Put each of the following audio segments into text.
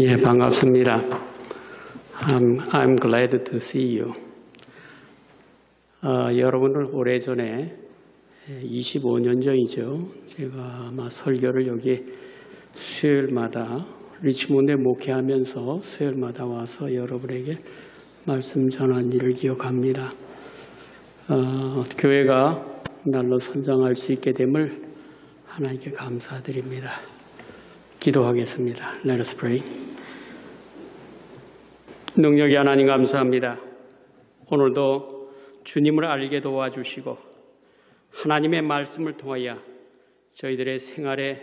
예, 반갑습니다. I'm glad to see you. 여러분을 오래전에 25년 전이죠. 제가 아마 설교를 여기 수요일마다 리치몬드에 목회하면서 수요일마다 와서 여러분에게 말씀 전한 일을 기억합니다. 교회가 날로 성장할 수 있게 됨을 하나님께 감사드립니다. 기도하겠습니다. Let us pray. 능력의 하나님 감사합니다. 오늘도 주님을 알게 도와주시고 하나님의 말씀을 통하여 저희들의 생활에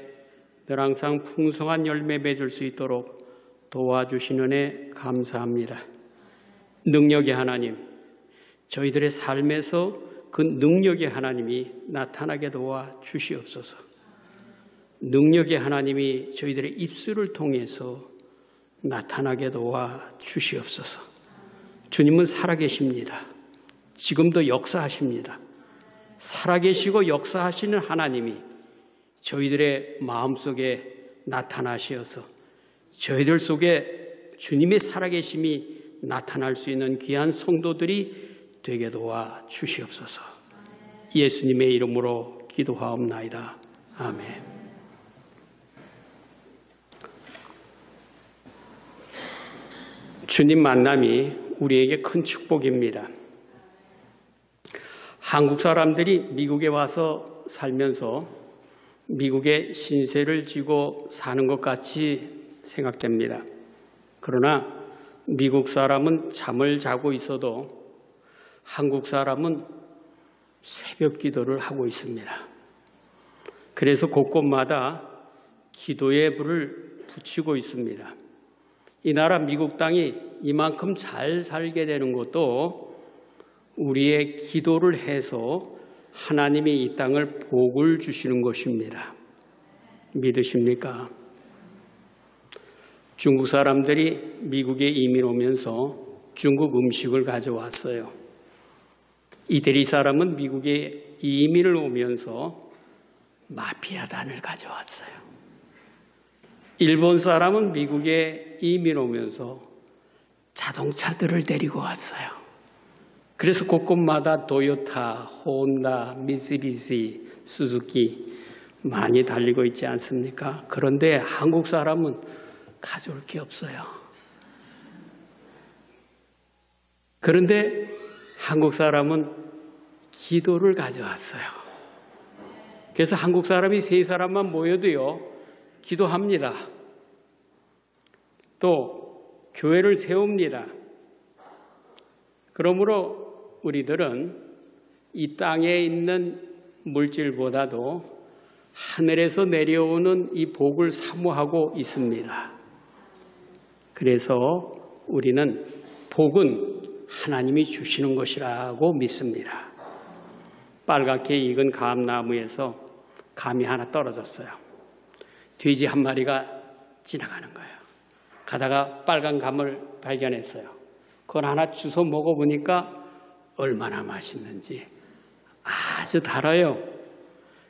늘 항상 풍성한 열매 맺을 수 있도록 도와주시는 애 감사합니다. 능력의 하나님, 저희들의 삶에서 그 능력의 하나님이 나타나게 도와주시옵소서. 능력의 하나님이 저희들의 입술을 통해서 나타나게 도와주시옵소서. 주님은 살아계십니다. 지금도 역사하십니다. 살아계시고 역사하시는 하나님이 저희들의 마음속에 나타나시어서 저희들 속에 주님의 살아계심이 나타날 수 있는 귀한 성도들이 되게 도와주시옵소서. 예수님의 이름으로 기도하옵나이다. 아멘. 주님 만남이 우리에게 큰 축복입니다. 한국 사람들이 미국에 와서 살면서 미국의 신세를 지고 사는 것 같이 생각됩니다. 그러나 미국 사람은 잠을 자고 있어도 한국 사람은 새벽 기도를 하고 있습니다. 그래서 곳곳마다 기도의 불을 붙이고 있습니다. 이 나라 미국 땅이 이만큼 잘 살게 되는 것도 우리의 기도를 해서 하나님이 이 땅을 복을 주시는 것입니다. 믿으십니까? 중국 사람들이 미국에 이민 오면서 중국 음식을 가져왔어요. 이태리 사람은 미국에 이민을 오면서 마피아단을 가져왔어요. 일본 사람은 미국에 이민 오면서 자동차들을 데리고 왔어요. 그래서 곳곳마다 도요타, 혼다, 미쓰비시, 수즈키 많이 달리고 있지 않습니까? 그런데 한국 사람은 가져올 게 없어요. 그런데 한국 사람은 기도를 가져왔어요. 그래서 한국 사람이 세 사람만 모여도요, 기도합니다. 또 교회를 세웁니다. 그러므로 우리들은 이 땅에 있는 물질보다도 하늘에서 내려오는 이 복을 사모하고 있습니다. 그래서 우리는 복은 하나님이 주시는 것이라고 믿습니다. 빨갛게 익은 감나무에서 감이 하나 떨어졌어요. 돼지 한 마리가 지나가는 거예요. 가다가 빨간 감을 발견했어요. 그걸 하나 주워 먹어보니까 얼마나 맛있는지 아주 달아요.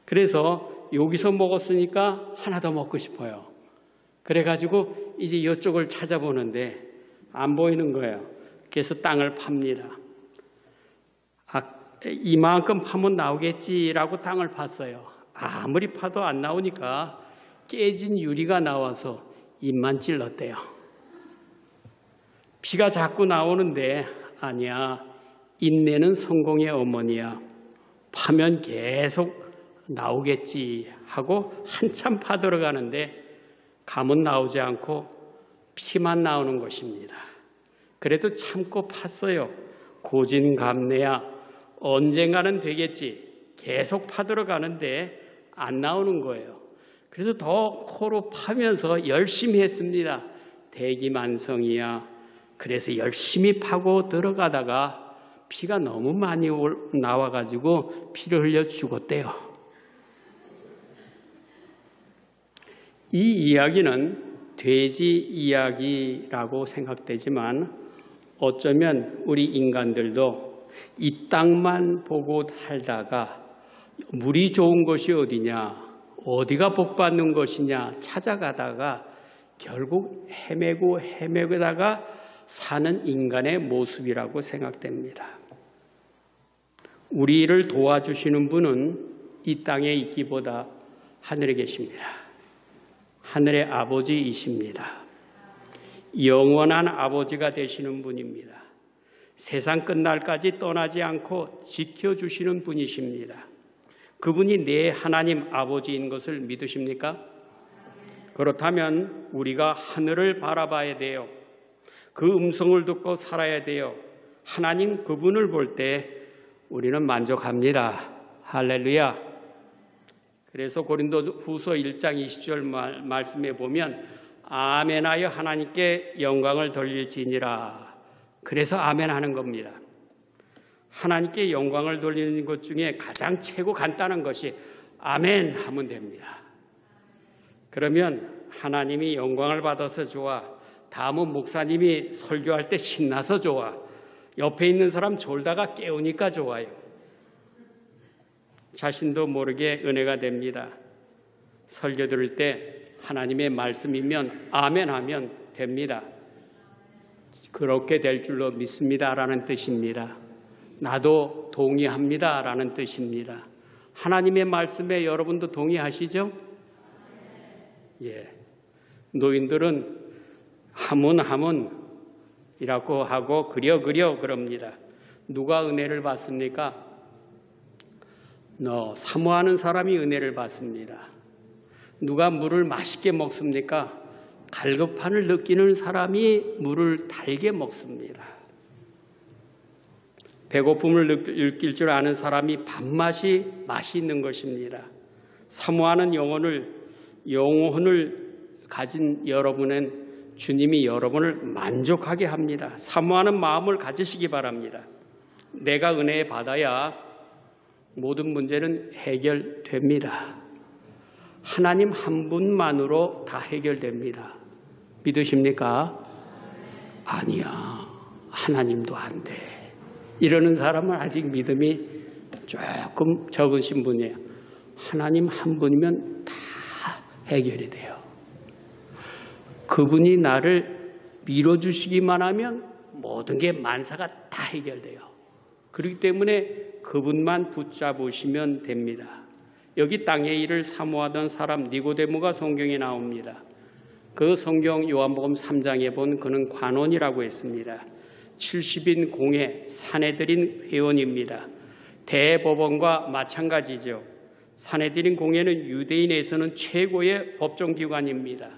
그래서 여기서 먹었으니까 하나 더 먹고 싶어요. 그래가지고 이제 이쪽을 찾아보는데 안 보이는 거예요. 그래서 땅을 팝니다. 이만큼 파면 나오겠지라고 땅을 팠어요. 아무리 파도 안 나오니까 깨진 유리가 나와서 입만 찔렀대요. 피가 자꾸 나오는데 아니야, 인내는 성공의 어머니야. 파면 계속 나오겠지 하고 한참 파들어 가는데 감은 나오지 않고 피만 나오는 것입니다. 그래도 참고 팠어요. 고진감래야, 언젠가는 되겠지. 계속 파들어 가는데 안 나오는 거예요. 그래서 더 코로 파면서 열심히 했습니다. 대기만성이야. 그래서 열심히 파고 들어가다가 피가 너무 많이 나와가지고 피를 흘려 죽었대요. 이 이야기는 돼지 이야기라고 생각되지만 어쩌면 우리 인간들도 이 땅만 보고 살다가 물이 좋은 것이 어디냐, 어디가 복 받는 것이냐 찾아가다가 결국 헤매다가 사는 인간의 모습이라고 생각됩니다. 우리를 도와주시는 분은 이 땅에 있기보다 하늘에 계십니다. 하늘의 아버지이십니다. 영원한 아버지가 되시는 분입니다. 세상 끝날까지 떠나지 않고 지켜주시는 분이십니다. 그분이 내 하나님 아버지인 것을 믿으십니까? 그렇다면 우리가 하늘을 바라봐야 돼요. 그 음성을 듣고 살아야 돼요. 하나님 그분을 볼 때 우리는 만족합니다. 할렐루야. 그래서 고린도후서 1장 20절 말씀에 보면 아멘하여 하나님께 영광을 돌릴지니라. 그래서 아멘하는 겁니다. 하나님께 영광을 돌리는 것 중에 가장 최고 간단한 것이 아멘 하면 됩니다. 그러면 하나님이 영광을 받아서 좋아. 다음은 목사님이 설교할 때 신나서 좋아. 옆에 있는 사람 졸다가 깨우니까 좋아요. 자신도 모르게 은혜가 됩니다. 설교 들을 때 하나님의 말씀이면 아멘 하면 됩니다. 그렇게 될 줄로 믿습니다라는 뜻입니다. 나도 동의합니다라는 뜻입니다. 하나님의 말씀에 여러분도 동의하시죠? 예. 노인들은 하문이라고 하고 그려 그럽니다. 누가 은혜를 받습니까? 사모하는 사람이 은혜를 받습니다. 누가 물을 맛있게 먹습니까? 갈급함을 느끼는 사람이 물을 달게 먹습니다. 배고픔을 느낄 줄 아는 사람이 밥맛이 맛이 있는 것입니다. 사모하는 영혼을 가진 여러분은 주님이 여러분을 만족하게 합니다. 사모하는 마음을 가지시기 바랍니다. 내가 은혜 받아야 모든 문제는 해결됩니다. 하나님 한 분만으로 다 해결됩니다. 믿으십니까? 아니야. 하나님도 안 돼. 이러는 사람은 아직 믿음이 조금 적으신 분이에요. 하나님 한 분이면 다 해결이 돼요. 그분이 나를 밀어주시기만 하면 모든 게 만사가 다 해결돼요. 그렇기 때문에 그분만 붙잡으시면 됩니다. 여기 땅의 일을 사모하던 사람 니고데모가 성경에 나옵니다. 그 성경 요한복음 3장에 본 그는 관원이라고 했습니다. 70인 공회 산헤드린 회원입니다. 대법원과 마찬가지죠. 산헤드린 공회는 유대인에서는 최고의 법정기관입니다.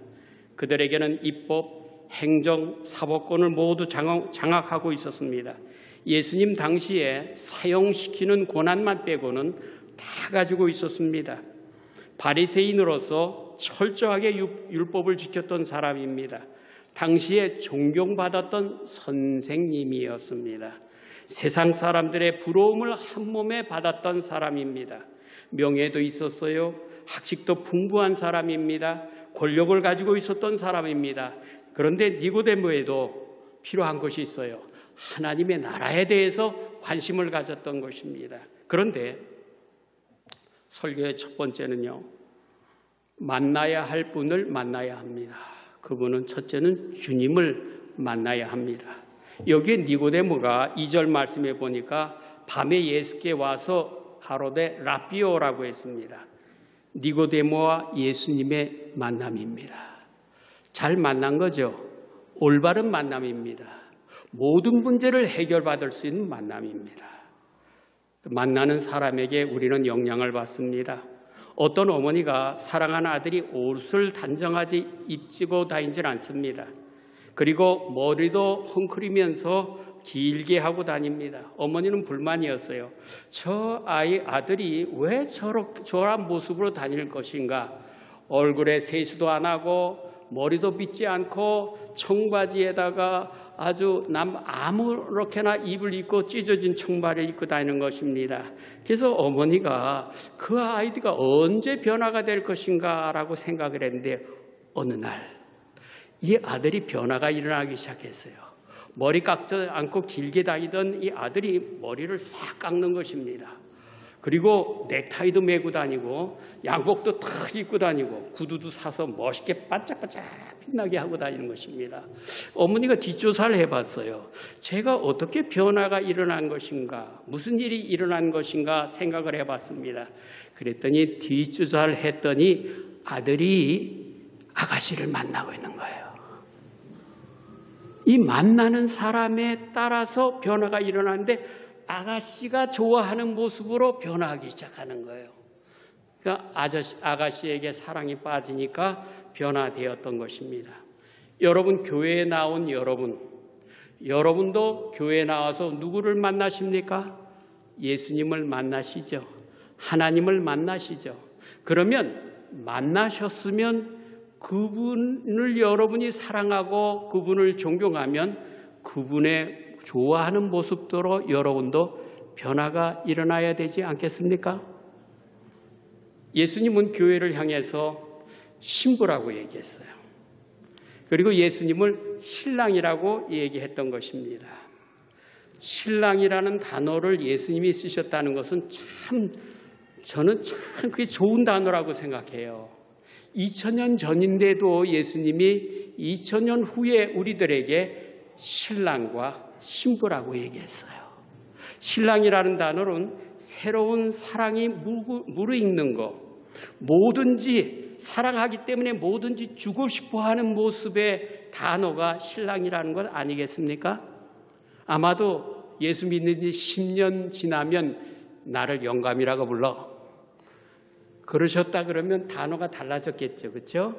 그들에게는 입법, 행정, 사법권을 모두 장악하고 있었습니다. 예수님 당시에 사형시키는 권한만 빼고는 다 가지고 있었습니다. 바리새인으로서 철저하게 율법을 지켰던 사람입니다. 당시에 존경받았던 선생님이었습니다. 세상 사람들의 부러움을 한 몸에 받았던 사람입니다. 명예도 있었어요. 학식도 풍부한 사람입니다. 권력을 가지고 있었던 사람입니다. 그런데 니고데모에도 필요한 것이 있어요. 하나님의 나라에 대해서 관심을 가졌던 것입니다. 그런데 설교의 첫 번째는요. 만나야 할 분을 만나야 합니다. 그분은 첫째는 주님을 만나야 합니다. 여기에 니고데모가 2절 말씀에 보니까 밤에 예수께 와서 가로되 라비오라고 했습니다. 니고데모와 예수님의 만남입니다. 잘 만난 거죠. 올바른 만남입니다. 모든 문제를 해결받을 수 있는 만남입니다. 만나는 사람에게 우리는 영향을 받습니다. 어떤 어머니가 사랑하는 아들이 옷을 단정하게 입고 다니질 않습니다. 그리고 머리도 헝클이면서 길게 하고 다닙니다. 어머니는 불만이었어요. 저 아들이 왜 저런 모습으로 다닐 것인가? 얼굴에 세수도 안 하고 머리도 빗지 않고 청바지에다가 아주 아무렇게나 입을 입고 찢어진 청바지를 입고 다니는 것입니다. 그래서 어머니가 그 아이가 언제 변화가 될 것인가 라고 생각을 했는데 어느 날 이 아들이 변화가 일어나기 시작했어요. 머리 깎지 않고 길게 다니던 이 아들이 머리를 싹 깎는 것입니다. 그리고 넥타이도 메고 다니고 양복도 탁 입고 다니고 구두도 사서 멋있게 반짝반짝 빛나게 하고 다니는 것입니다. 어머니가 뒷조사를 해봤어요. 제가 어떻게 변화가 일어난 것인가, 무슨 일이 일어난 것인가 생각을 해봤습니다. 그랬더니 뒷조사를 했더니 아들이 아가씨를 만나고 있는 거예요. 이 만나는 사람에 따라서 변화가 일어나는데 아가씨가 좋아하는 모습으로 변화하기 시작하는 거예요. 그러니까 아가씨에게 사랑이 빠지니까 변화되었던 것입니다. 여러분, 교회에 나온 여러분도 교회에 나와서 누구를 만나십니까? 예수님을 만나시죠. 하나님을 만나시죠. 그러면 만나셨으면 그분을 여러분이 사랑하고 그분을 존경하면 그분의 좋아하는 모습대로 여러분도 변화가 일어나야 되지 않겠습니까? 예수님은 교회를 향해서 신부라고 얘기했어요. 그리고 예수님을 신랑이라고 얘기했던 것입니다. 신랑이라는 단어를 예수님이 쓰셨다는 것은 저는 참 그게 좋은 단어라고 생각해요. 2000년 전인데도 예수님이 2000년 후에 우리들에게 신랑과 신부라고 얘기했어요. 신랑이라는 단어는 새로운 사랑이 무르익는 것, 뭐든지 사랑하기 때문에 뭐든지 주고 싶어하는 모습의 단어가 신랑이라는 것 아니겠습니까? 아마도 예수 믿는 지 10년 지나면 나를 영감이라고 불러. 그러셨다 그러면 단어가 달라졌겠죠. 그렇죠?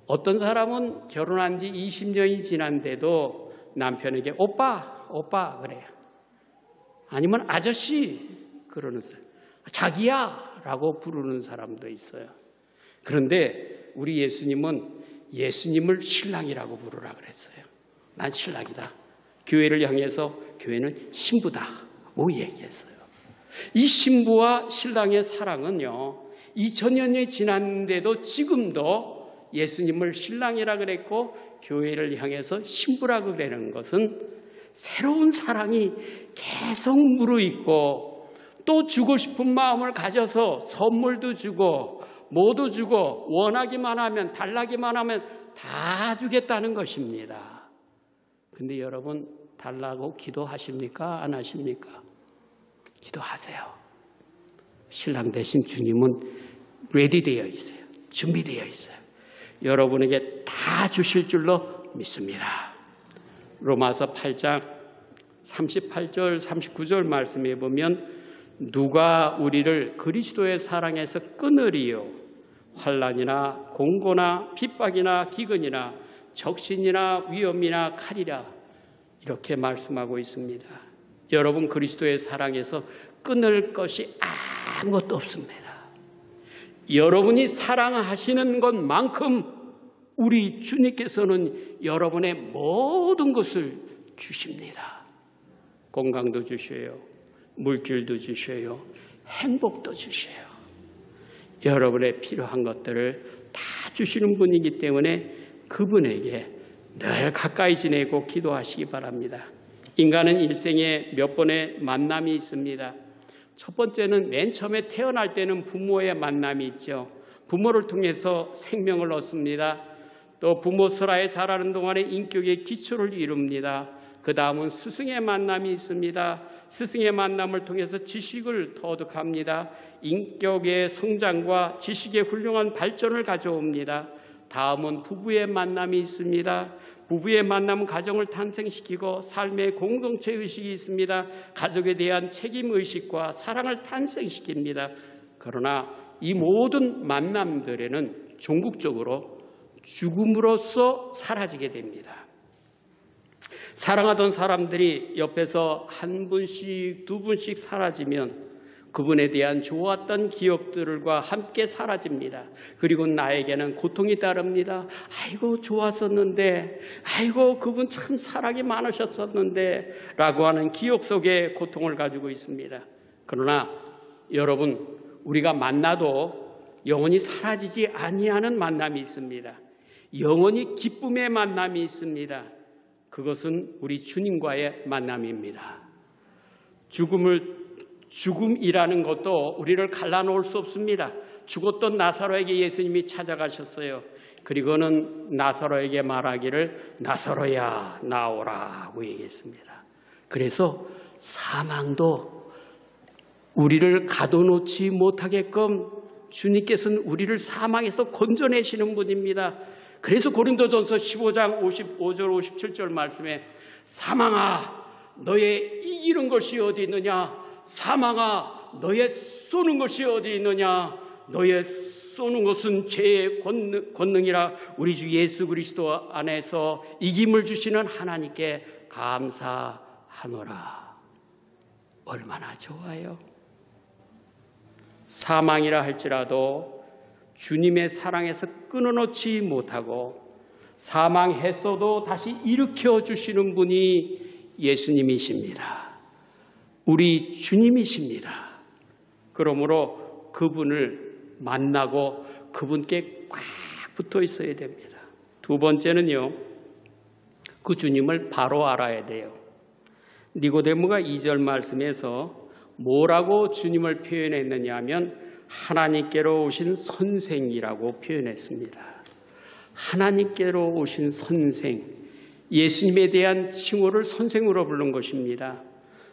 어떤 사람은 결혼한 지 20년이 지난데도 남편에게 오빠 그래요. 아니면 아저씨 그러는 사람, 자기야 라고 부르는 사람도 있어요. 그런데 우리 예수님은 예수님을 신랑이라고 부르라 그랬어요. 난 신랑이다. 교회를 향해서 교회는 신부다고 얘기했어요. 이 신부와 신랑의 사랑은요, 2000년이 지났는데도 지금도 예수님을 신랑이라 그랬고 교회를 향해서 신부라고 되는 것은 새로운 사랑이 계속 무르익고 또 주고 싶은 마음을 가져서 선물도 주고 뭐도 주고 원하기만 하면 달라기만 하면 다 주겠다는 것입니다. 근데 여러분 달라고 기도하십니까? 안 하십니까? 기도하세요. 신랑 대신 주님은 레디되어 있어요. 준비되어 있어요. 여러분에게 다 주실 줄로 믿습니다. 로마서 8장 38절 39절 말씀해 보면 누가 우리를 그리스도의 사랑에서 끊으리요? 환난이나 공고나 핍박이나 기근이나 적신이나 위험이나 칼이라 이렇게 말씀하고 있습니다. 여러분 그리스도의 사랑에서 끊을 것이 아무것도 없습니다. 여러분이 사랑하시는 것만큼 우리 주님께서는 여러분의 모든 것을 주십니다. 건강도 주셔요. 물질도 주셔요. 행복도 주셔요. 여러분의 필요한 것들을 다 주시는 분이기 때문에 그분에게 늘 가까이 지내고 기도하시기 바랍니다. 인간은 일생에 몇 번의 만남이 있습니다. 첫 번째는 맨 처음에 태어날 때는 부모의 만남이 있죠. 부모를 통해서 생명을 얻습니다. 또 부모 설하에 자라는 동안에 인격의 기초를 이룹니다. 그 다음은 스승의 만남이 있습니다. 스승의 만남을 통해서 지식을 터득합니다. 인격의 성장과 지식의 훌륭한 발전을 가져옵니다. 다음은 부부의 만남이 있습니다. 부부의 만남은 가정을 탄생시키고 삶의 공동체 의식이 있습니다. 가족에 대한 책임 의식과 사랑을 탄생시킵니다. 그러나 이 모든 만남들에는 종국적으로 죽음으로써 사라지게 됩니다. 사랑하던 사람들이 옆에서 한 분씩 두 분씩 사라지면 그분에 대한 좋았던 기억들과 함께 사라집니다. 그리고 나에게는 고통이 따릅니다. 아이고 좋았었는데, 아이고 그분 참 사랑이 많으셨었는데 라고 하는 기억 속에 고통을 가지고 있습니다. 그러나 여러분 우리가 만나도 영원히 사라지지 아니하는 만남이 있습니다. 영원히 기쁨의 만남이 있습니다. 그것은 우리 주님과의 만남입니다. 죽음을 죽음이라는 것도 우리를 갈라놓을 수 없습니다. 죽었던 나사로에게 예수님이 찾아가셨어요. 그리고는 나사로에게 말하기를 나사로야 나오라고 얘기했습니다. 그래서 사망도 우리를 가둬놓지 못하게끔 주님께서는 우리를 사망에서 건져내시는 분입니다. 그래서 고린도전서 15장 55절 57절 말씀에 사망아 너의 이기는 것이 어디 있느냐, 사망아 너의 쏘는 것이 어디 있느냐, 너의 쏘는 것은 죄의 권능이라 우리 주 예수 그리스도 안에서 이김을 주시는 하나님께 감사하노라. 얼마나 좋아요. 사망이라 할지라도 주님의 사랑에서 끊어놓지 못하고 사망했어도 다시 일으켜 주시는 분이 예수님이십니다. 우리 주님이십니다. 그러므로 그분을 만나고 그분께 꽉 붙어 있어야 됩니다. 두 번째는요, 그 주님을 바로 알아야 돼요. 니고데모가 2절 말씀에서 뭐라고 주님을 표현했느냐 하면 하나님께로 오신 선생이라고 표현했습니다. 하나님께로 오신 선생, 예수님에 대한 칭호를 선생으로 부른 것입니다.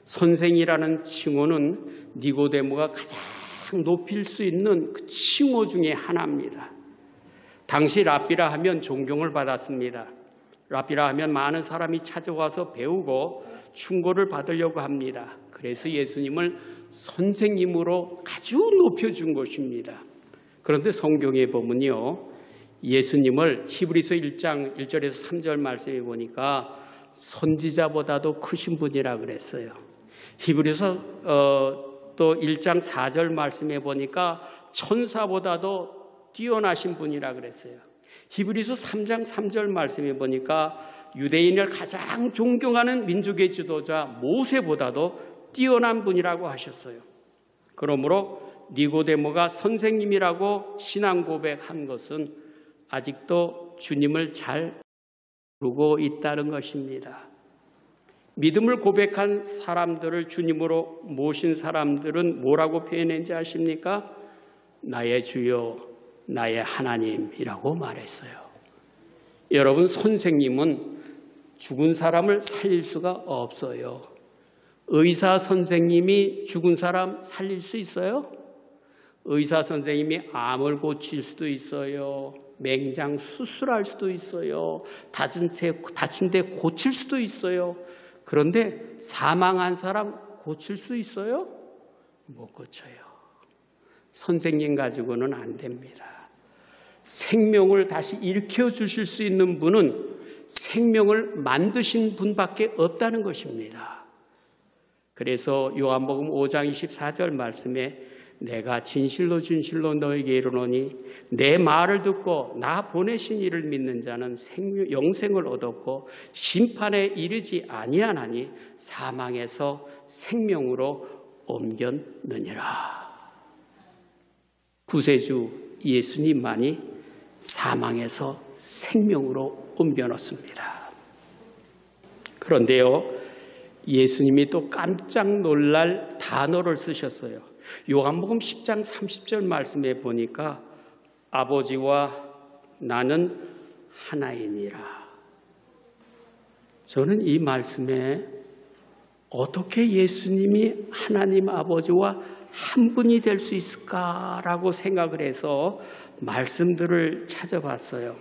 선생이라는 칭호는 니고데모가 가장 높일 수 있는 그 칭호 중에 하나입니다. 당시 랍비라 하면 존경을 받았습니다. 랍비라 하면 많은 사람이 찾아와서 배우고 충고를 받으려고 합니다. 그래서 예수님을 선생님으로 아주 높여준 것입니다. 그런데 성경에 보면요, 예수님을 히브리서 1장 1절에서 3절 말씀에 보니까 선지자보다도 크신 분이라 그랬어요. 히브리서 또 1장 4절 말씀에 보니까 천사보다도 뛰어나신 분이라 그랬어요. 히브리서 3장 3절 말씀에 보니까 유대인을 가장 존경하는 민족의 지도자 모세보다도 뛰어난 분이라고 하셨어요. 그러므로 니고데모가 선생님이라고 신앙 고백한 것은 아직도 주님을 잘 모르고 있다는 것입니다. 믿음을 고백한 사람들을 주님으로 모신 사람들은 뭐라고 표현했는지 아십니까? 나의 주여, 나의 하나님이라고 말했어요. 여러분, 선생님은 죽은 사람을 살릴 수가 없어요. 의사 선생님이 죽은 사람 살릴 수 있어요? 의사 선생님이 암을 고칠 수도 있어요. 맹장 수술할 수도 있어요. 다친 데 고칠 수도 있어요. 그런데 사망한 사람 고칠 수 있어요? 못 고쳐요. 선생님 가지고는 안 됩니다. 생명을 다시 일으켜 주실 수 있는 분은 생명을 만드신 분밖에 없다는 것입니다. 그래서 요한복음 5장 24절 말씀에 내가 진실로 진실로 너에게 이르노니 내 말을 듣고 나 보내신 이를 믿는 자는 영생을 얻었고 심판에 이르지 아니하나니 사망에서 생명으로 옮겼느니라. 구세주 예수님만이 사망에서 생명으로 옮겨놓습니다. 그런데요, 예수님이 또 깜짝 놀랄 단어를 쓰셨어요. 요한복음 10장 30절 말씀에 보니까 아버지와 나는 하나이니라. 저는 이 말씀에 어떻게 예수님이 하나님 아버지와 한 분이 될 수 있을까라고 생각을 해서 말씀들을 찾아봤어요.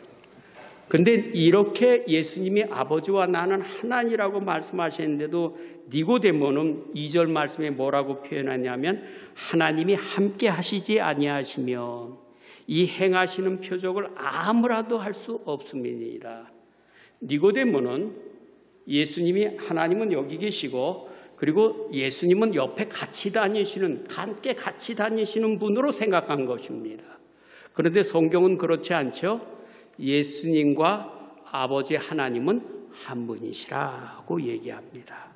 근데 이렇게 예수님이 아버지와 나는 하나니라고 말씀하셨는데도 니고데모는 2절 말씀에 뭐라고 표현하냐면 하나님이 함께 하시지 아니하시면 이 행하시는 표적을 아무라도 할 수 없음이니라. 니고데모는 예수님이 하나님은 여기 계시고 그리고 예수님은 옆에 함께 같이 다니시는 분으로 생각한 것입니다. 그런데 성경은 그렇지 않죠. 예수님과 아버지 하나님은 한 분이시라고 얘기합니다.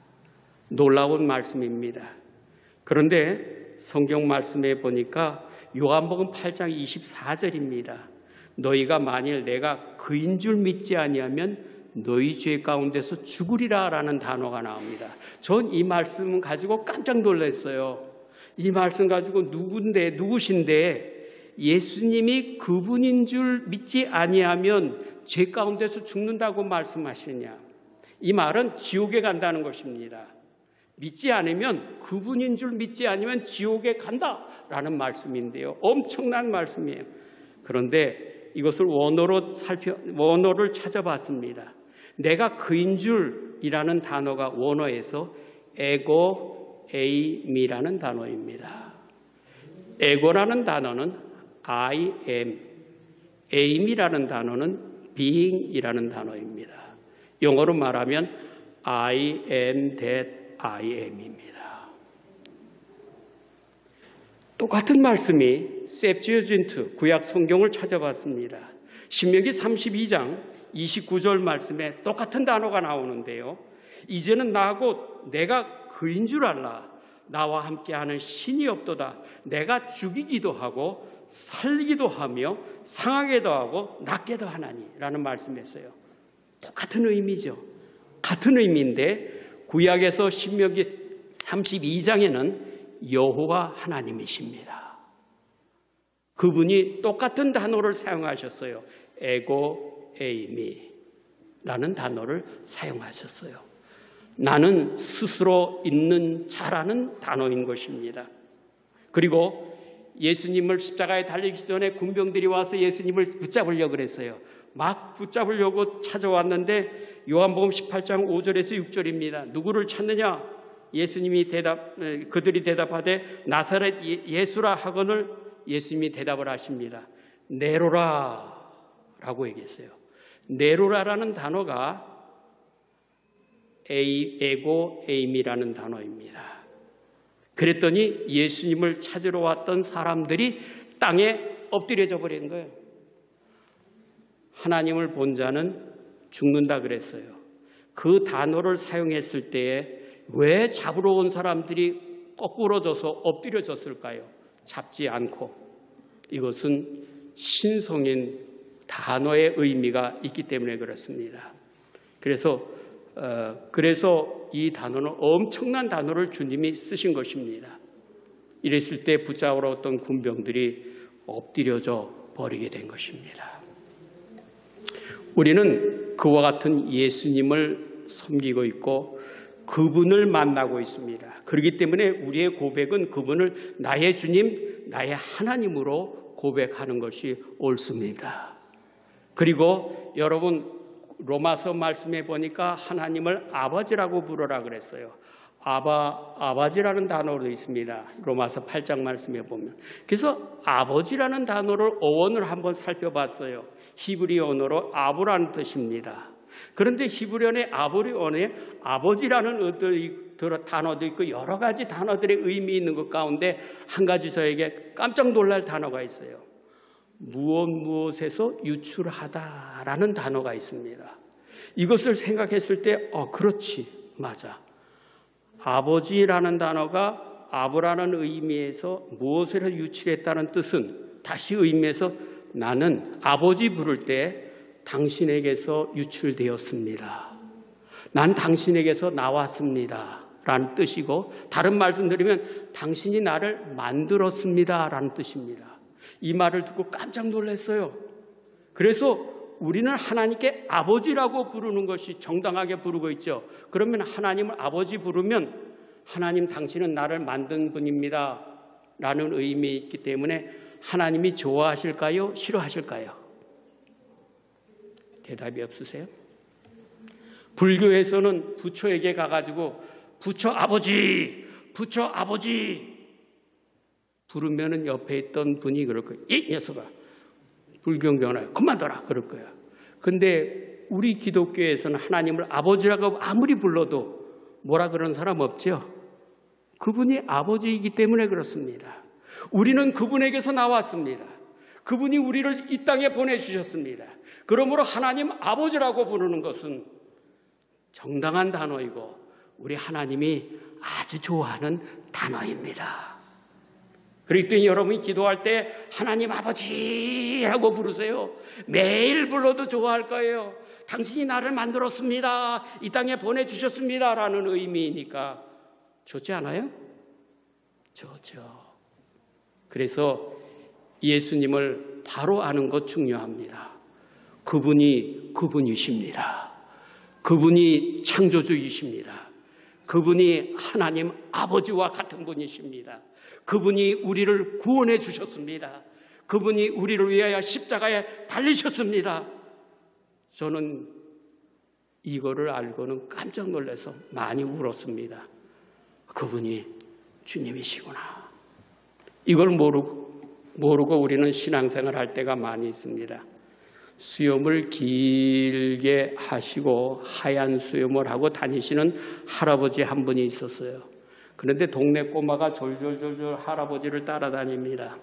놀라운 말씀입니다. 그런데 성경 말씀에 보니까 요한복음 8장 24절입니다. 너희가 만일 내가 그인 줄 믿지 아니하면 너희 죄 가운데서 죽으리라 라는 단어가 나옵니다. 전 이 말씀 가지고 깜짝 놀랐어요. 이 말씀 가지고 누구신데 예수님이 그분인 줄 믿지 아니하면 죄 가운데서 죽는다고 말씀하시느냐. 이 말은 지옥에 간다는 것입니다. 믿지 않으면, 그분인 줄 믿지 않으면 지옥에 간다라는 말씀인데요. 엄청난 말씀이에요. 그런데 이것을 원어를 찾아봤습니다. 내가 그인 줄이라는 단어가 원어에서 에고 에임이라는 단어입니다. 에고라는 단어는 I am, aim이라는 단어는 being이라는 단어입니다. 영어로 말하면 I am that I am입니다. 똑같은 말씀이 셉지어진트 구약 성경을 찾아봤습니다. 신명기 32장 29절 말씀에 똑같은 단어가 나오는데요. 이제는 나하고 내가 그인 줄 알라. 나와 함께하는 신이 없도다. 내가 죽이기도 하고 살리기도 하며 상하게도 하고 낫게도 하나니 라는 말씀했어요. 똑같은 의미죠. 같은 의미인데 구약에서 신명기 32장에는 여호와 하나님이십니다. 그분이 똑같은 단어를 사용하셨어요. 에고 에이미라는 단어를 사용하셨어요. 나는 스스로 있는 자라는 단어인 것입니다. 그리고 예수님을 십자가에 달리기 전에 군병들이 와서 예수님을 붙잡으려고 그랬어요. 막 붙잡으려고 찾아왔는데 요한복음 18장 5절에서 6절입니다. 누구를 찾느냐? 그들이 대답하되 나사렛 예수라 하거늘 예수님이 대답을 하십니다. 네로라 라고 얘기했어요. 네로라라는 단어가 에고 에임이라는 단어입니다. 그랬더니 예수님을 찾으러 왔던 사람들이 땅에 엎드려져 버린 거예요. 하나님을 본 자는 죽는다 그랬어요. 그 단어를 사용했을 때에 왜 잡으러 온 사람들이 거꾸러져서 엎드려졌을까요? 잡지 않고. 이것은 신성인 단어의 의미가 있기 때문에 그렇습니다. 그래서 이 단어는 엄청난 단어를 주님이 쓰신 것입니다. 이랬을 때 붙잡으러 왔던 군병들이 엎드려져 버리게 된 것입니다. 우리는 그와 같은 예수님을 섬기고 있고 그분을 만나고 있습니다. 그렇기 때문에 우리의 고백은 그분을 나의 주님, 나의 하나님으로 고백하는 것이 옳습니다. 그리고 여러분 로마서 말씀에 보니까 하나님을 아버지라고 부르라 그랬어요. 아버지라는 단어도 있습니다. 로마서 8장 말씀에 보면. 그래서 아버지라는 단어를 어원을 한번 살펴봤어요. 히브리 언어로 아부라는 뜻입니다. 그런데 히브리어의 아부리어에 아버지라는 단어도 있고 여러 가지 단어들의 의미 있는 것 가운데 한 가지 저에게 깜짝 놀랄 단어가 있어요. 무엇에서 유출하다라는 단어가 있습니다. 이것을 생각했을 때 그렇지, 맞아. 아버지라는 단어가 아부라는 의미에서 무엇을 유출했다는 뜻은 다시 의미해서 나는 아버지 부를 때 당신에게서 유출되었습니다. 난 당신에게서 나왔습니다 라는 뜻이고, 다른 말씀 드리면 당신이 나를 만들었습니다 라는 뜻입니다. 이 말을 듣고 깜짝 놀랐어요. 그래서 우리는 하나님께 아버지라고 부르는 것이 정당하게 부르고 있죠. 그러면 하나님을 아버지 부르면 하나님 당신은 나를 만든 분입니다 라는 의미 있기 때문에 하나님이 좋아하실까요? 싫어하실까요? 대답이 없으세요? 불교에서는 부처에게 가가지고 부처 아버지 부르면은 옆에 있던 분이 그럴 거예요. 이 녀석아, 불경전하여 그만둬라 그럴 거야. 근데 우리 기독교에서는 하나님을 아버지라고 아무리 불러도 뭐라 그러는 사람 없죠. 그분이 아버지이기 때문에 그렇습니다. 우리는 그분에게서 나왔습니다. 그분이 우리를 이 땅에 보내주셨습니다. 그러므로 하나님 아버지라고 부르는 것은 정당한 단어이고 우리 하나님이 아주 좋아하는 단어입니다. 그렇기 때문에 여러분이 기도할 때 하나님 아버지 하고 부르세요. 매일 불러도 좋아할 거예요. 당신이 나를 만들었습니다. 이 땅에 보내주셨습니다 라는 의미이니까 좋지 않아요? 좋죠. 그래서 예수님을 바로 아는 것 중요합니다. 그분이 그분이십니다. 그분이 창조주이십니다. 그분이 하나님 아버지와 같은 분이십니다. 그분이 우리를 구원해 주셨습니다. 그분이 우리를 위하여 십자가에 달리셨습니다. 저는 이거를 알고는 깜짝 놀라서 많이 울었습니다. 그분이 주님이시구나. 이걸 모르고 우리는 신앙생활 할 때가 많이 있습니다. 수염을 길게 하시고 하얀 수염을 하고 다니시는 할아버지 한 분이 있었어요. 그런데 동네 꼬마가 졸졸졸졸 할아버지를 따라다닙니다.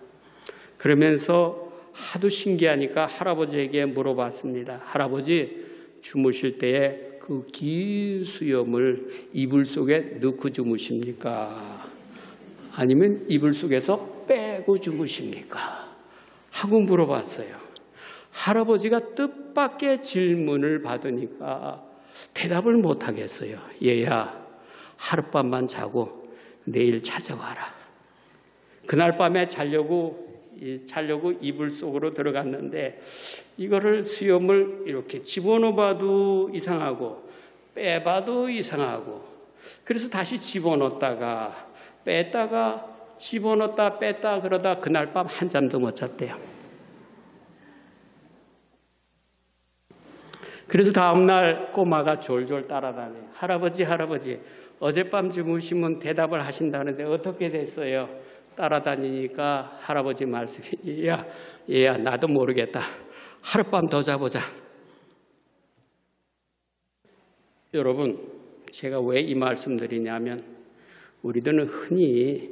그러면서 하도 신기하니까 할아버지에게 물어봤습니다. 할아버지, 주무실 때에 그 긴 수염을 이불 속에 넣고 주무십니까? 아니면 이불 속에서 빼고 주무십니까? 하고 물어봤어요. 할아버지가 뜻밖의 질문을 받으니까 대답을 못하겠어요. 얘야, 하룻밤만 자고 내일 찾아와라. 그날 밤에 자려고 이불 속으로 들어갔는데 이거를 수염을 이렇게 집어넣어봐도 이상하고 빼봐도 이상하고, 그래서 다시 집어넣었다가 뺐다가 집어넣었다 뺐다 그러다 그날 밤 한잠도 못 잤대요. 그래서 다음날 꼬마가 졸졸 따라다녀요. 할아버지 어젯밤 주무시면 대답을 하신다는데 어떻게 됐어요? 따라다니니까 할아버지 말씀이 얘야 나도 모르겠다. 하룻밤 더 자보자. 여러분, 제가 왜 이 말씀 드리냐면 우리들은 흔히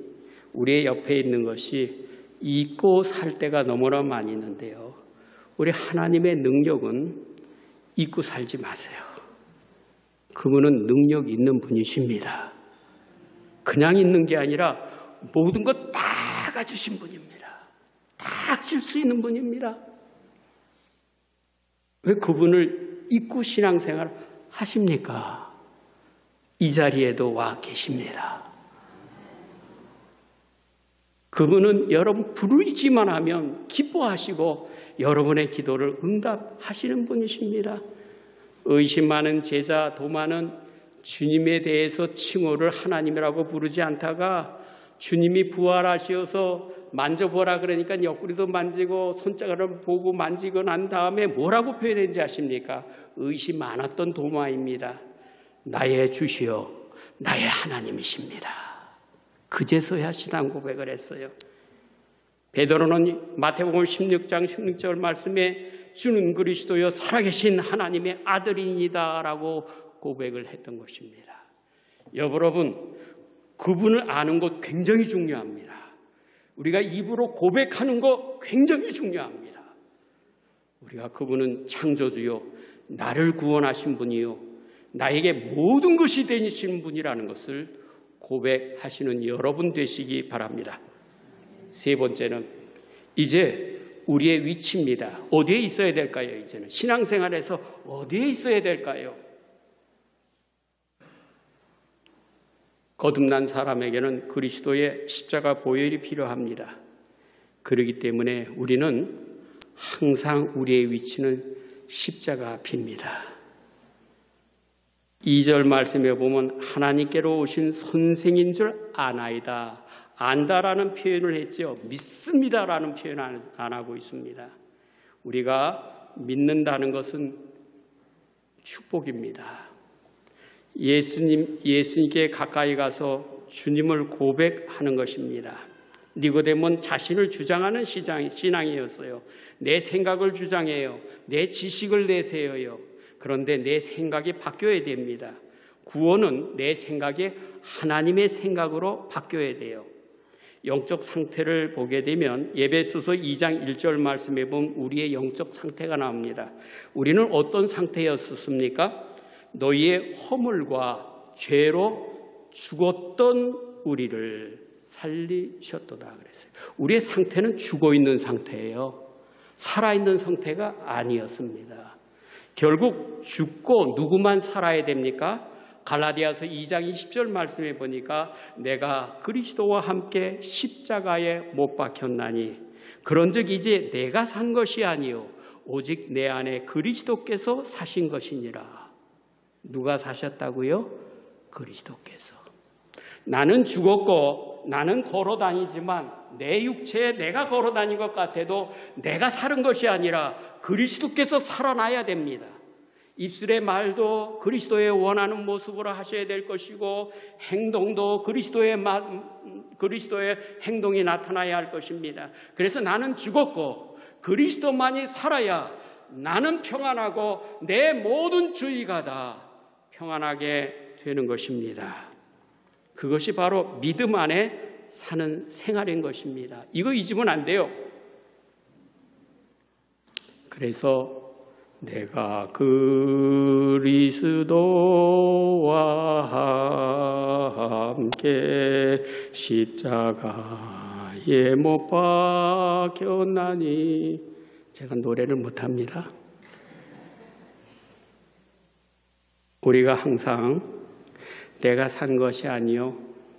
우리의 옆에 있는 것이 잊고 살 때가 너무나 많이 있는데요. 우리 하나님의 능력은 잊고 살지 마세요. 그분은 능력 있는 분이십니다. 그냥 있는 게 아니라 모든 것 다 가지신 분입니다. 다 하실 수 있는 분입니다. 왜 그분을 잊고 신앙생활 하십니까? 이 자리에도 와 계십니다. 그분은 여러분 부르기만 하면 기뻐하시고 여러분의 기도를 응답하시는 분이십니다. 의심 많은 제자 도마는 주님에 대해서 칭호를 하나님이라고 부르지 않다가 주님이 부활하셔서 만져보라 그러니까 옆구리도 만지고 손자국을 보고 만지고 난 다음에 뭐라고 표현했는지 아십니까? 의심 많았던 도마입니다. 나의 주시여 나의 하나님이십니다. 그제서야 신앙 고백을 했어요. 베드로는 마태복음 16장 16절 말씀에 주는 그리스도여 살아계신 하나님의 아들이니다 라고 고백을 했던 것입니다. 여러분, 그분을 아는 것 굉장히 중요합니다. 우리가 입으로 고백하는 것 굉장히 중요합니다. 우리가 그분은 창조주요 나를 구원하신 분이요 나에게 모든 것이 되신 분이라는 것을 고백하시는 여러분 되시기 바랍니다. 세 번째는 이제 우리의 위치입니다. 어디에 있어야 될까요? 이제는 신앙생활에서 어디에 있어야 될까요? 거듭난 사람에게는 그리스도의 십자가 보혈이 필요합니다. 그렇기 때문에 우리는 항상 우리의 위치는 십자가 앞입니다. 2절 말씀에 보면 하나님께로 오신 선생인 줄 아나이다. 안다라는 표현을 했죠. 믿습니다라는 표현 안 하고 있습니다. 우리가 믿는다는 것은 축복입니다. 예수님께 가까이 가서 주님을 고백하는 것입니다. 니고데모는 자신을 주장하는 신앙이었어요. 내 생각을 주장해요. 내 지식을 내세워요. 그런데 내 생각이 바뀌어야 됩니다. 구원은 내 생각이 하나님의 생각으로 바뀌어야 돼요. 영적 상태를 보게 되면 에베소서 2장 1절 말씀에 보면 우리의 영적 상태가 나옵니다. 우리는 어떤 상태였습니까? 너희의 허물과 죄로 죽었던 우리를 살리셨도다 그랬어요. 우리의 상태는 죽어있는 상태예요. 살아있는 상태가 아니었습니다. 결국 죽고 누구만 살아야 됩니까? 갈라디아서 2장 20절 말씀에 보니까 내가 그리스도와 함께 십자가에 못 박혔나니 그런즉 이제 내가 산 것이 아니요 오직 내 안에 그리스도께서 사신 것이니라. 누가 사셨다고요? 그리스도께서. 나는 죽었고 나는 걸어 다니지만 내 육체에 내가 걸어 다닌 것 같아도 내가 사는 것이 아니라 그리스도께서 살아나야 됩니다. 입술의 말도 그리스도의 원하는 모습으로 하셔야 될 것이고 행동도 그리스도의 행동이 나타나야 할 것입니다. 그래서 나는 죽었고 그리스도만이 살아야 나는 평안하고 내 모든 주의가 다 평안하게 되는 것입니다. 그것이 바로 믿음 안에 사는 생활인 것입니다. 이거 잊으면 안 돼요. 그래서 내가 그리스도와 함께 십자가에 못 박혔나니 제가 노래를 못합니다. 우리가 항상 내가 산 것이 아니요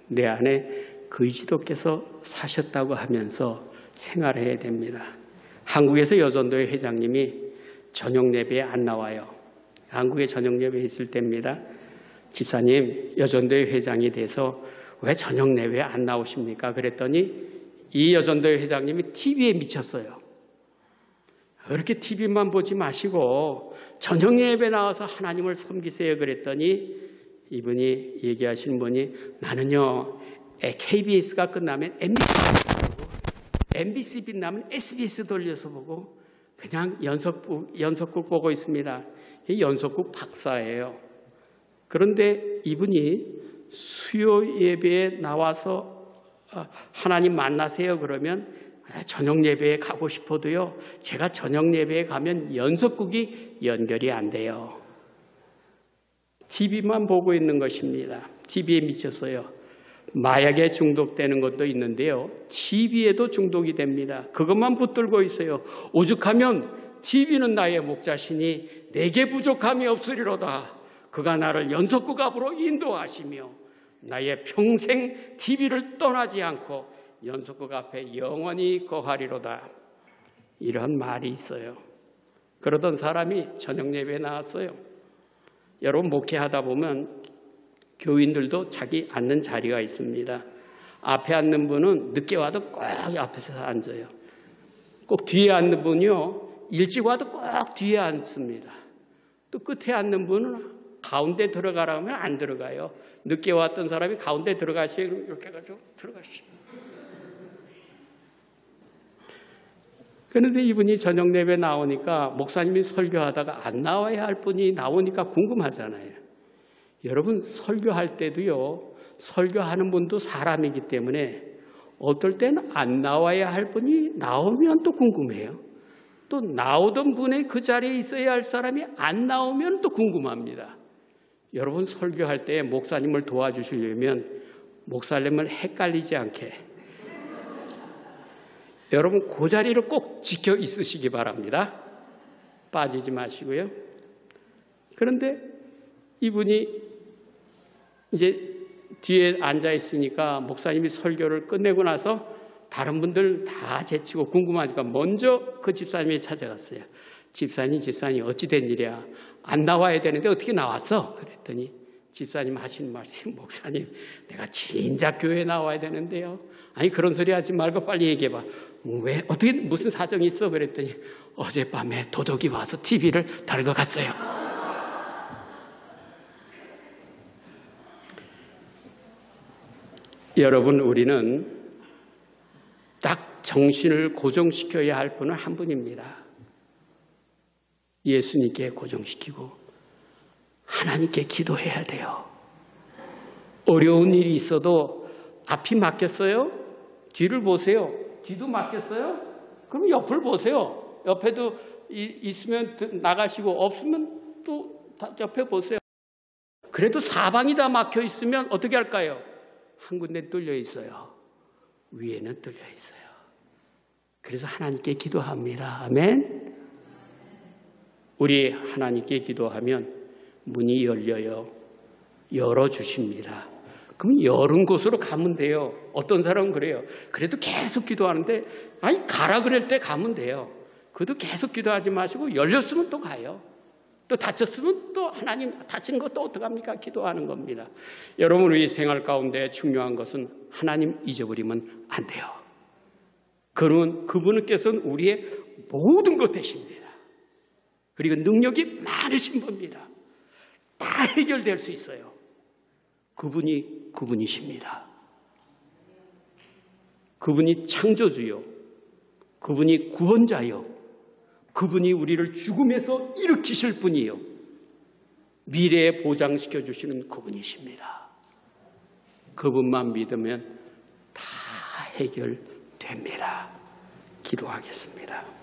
내 안에 그리스도께서 사셨다고 하면서 생활해야 됩니다. 한국에서 여전도회 회장님이 저녁 예배에 안 나와요. 한국에 저녁 예배 있을 때입니다. 집사님, 여전도회 회장이 돼서 왜 저녁 예배에 안 나오십니까? 그랬더니 이 여전도회 회장님이 TV에 미쳤어요. 그렇게 TV만 보지 마시고 저녁 예배 나와서 하나님을 섬기세요. 그랬더니 이분이 얘기하시는 분이 나는요 KBS가 끝나면 MBC 빛나면 SBS 돌려서 보고 그냥 연속극 보고 있습니다. 이 연속극 박사예요. 그런데 이분이 수요 예배에 나와서 하나님 만나세요 그러면 저녁 예배에 가고 싶어도요 제가 저녁 예배에 가면 연속극이 연결이 안 돼요. TV만 보고 있는 것입니다. TV에 미쳤어요. 마약에 중독되는 것도 있는데요. TV에도 중독이 됩니다. 그것만 붙들고 있어요. 오죽하면 TV는 나의 목자시니 내게 부족함이 없으리로다. 그가 나를 연속극 앞으로 인도하시며 나의 평생 TV를 떠나지 않고 연속극 앞에 영원히 거하리로다. 이런 말이 있어요. 그러던 사람이 저녁 예배에 나왔어요. 여러분 목회하다 보면 교인들도 자기 앉는 자리가 있습니다. 앞에 앉는 분은 늦게 와도 꼭 앞에서 앉아요. 꼭 뒤에 앉는 분이요 일찍 와도 꼭 뒤에 앉습니다. 또 끝에 앉는 분은 가운데 들어가라 하면 안 들어가요. 늦게 왔던 사람이 가운데 들어가시고 이렇게 해가지고 들어가시고. 그런데 이분이 저녁 예배 나오니까 목사님이 설교하다가 안 나와야 할 분이 나오니까 궁금하잖아요. 여러분 설교할 때도요 설교하는 분도 사람이기 때문에 어떨 때는 안 나와야 할 분이 나오면 또 궁금해요. 또 나오던 분의 그 자리에 있어야 할 사람이 안 나오면 또 궁금합니다. 여러분 설교할 때 목사님을 도와주시려면 목사님을 헷갈리지 않게 여러분 그 자리를 꼭 지켜 있으시기 바랍니다. 빠지지 마시고요. 그런데 이분이 이제 뒤에 앉아 있으니까 목사님이 설교를 끝내고 나서 다른 분들 다 제치고 궁금하니까 먼저 그 집사님이 찾아갔어요. 집사님 어찌 된 일이야? 안 나와야 되는데 어떻게 나왔어? 그랬더니 집사님 하시는 말씀이 목사님 내가 진작 교회에 나와야 되는데요. 아니 그런 소리 하지 말고 빨리 얘기해봐. 왜? 어떻게 무슨 사정이 있어? 그랬더니 어젯밤에 도둑이 와서 TV를 달궈갔어요. 여러분 우리는 딱 정신을 고정시켜야 할 분은 한 분입니다. 예수님께 고정시키고 하나님께 기도해야 돼요. 어려운 일이 있어도 앞이 막혔어요? 뒤를 보세요. 뒤도 막혔어요? 그럼 옆을 보세요. 옆에도 있으면 나가시고 없으면 또 옆에 보세요. 그래도 사방이 다 막혀 있으면 어떻게 할까요? 한 군데 뚫려 있어요. 위에는 뚫려 있어요. 그래서 하나님께 기도합니다. 아멘. 우리 하나님께 기도하면 문이 열려요. 열어주십니다. 그럼 열은 곳으로 가면 돼요. 어떤 사람은 그래요. 그래도 계속 기도하는데 아니 가라 그럴 때 가면 돼요. 그래도 계속 기도하지 마시고 열렸으면 또 가요. 또 다쳤으면 또 하나님 다친 것도 어떡합니까? 기도하는 겁니다. 여러분 우리 생활 가운데 중요한 것은 하나님 잊어버리면 안 돼요. 그분께서는 우리의 모든 것 되십니다. 그리고 능력이 많으신 분입니다. 다 해결될 수 있어요. 그분이십니다. 그분이 창조주요. 그분이 구원자요. 그분이 우리를 죽음에서 일으키실 분이요. 미래에 보장시켜 주시는 그분이십니다. 그분만 믿으면 다 해결됩니다. 기도하겠습니다.